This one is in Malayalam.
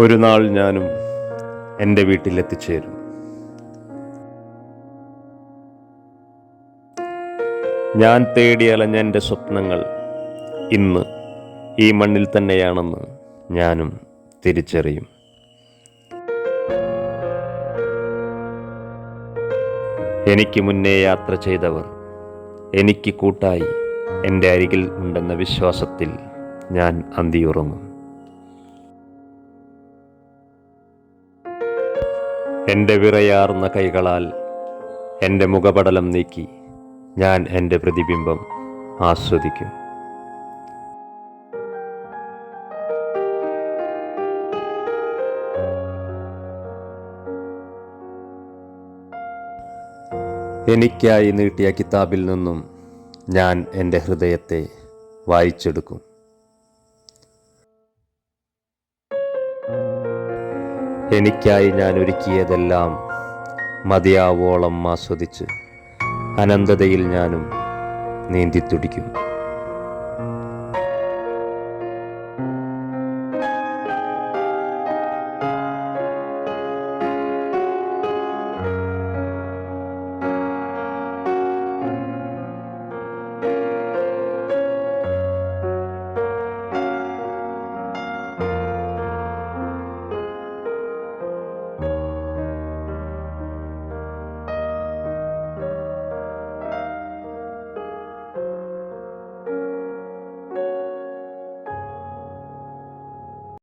ഒരു നാൾ ഞാനും എൻ്റെ വീട്ടിലെത്തിച്ചേരും. ഞാൻ തേടി അലഞ്ഞ എൻ്റെ സ്വപ്നങ്ങൾ ഇന്ന് ഈ മണ്ണിൽ തന്നെയാണെന്ന് ഞാനും തിരിച്ചറിയും. എനിക്ക് മുന്നേ യാത്ര ചെയ്തവർ എനിക്ക് കൂട്ടായി എൻ്റെ അരികിൽ ഉണ്ടെന്ന വിശ്വാസത്തിൽ ഞാൻ അന്തിയുറങ്ങും. എൻ്റെ വിറയാർന്ന കൈകളാൽ എൻ്റെ മുഖപടലം നീക്കി ഞാൻ എൻ്റെ പ്രതിബിംബം ആസ്വദിക്കും. എനിക്കായി നീട്ടിയ കിതാബിൽ നിന്നും ഞാൻ എൻ്റെ ഹൃദയത്തെ വായിച്ചെടുക്കും. എനിക്കായി ഞാൻ ഒരുക്കിയതെല്ലാം മതിയാവോളം ആസ്വദിച്ച് അനന്തതയിൽ ഞാനും നീന്തിത്തുടിക്കും.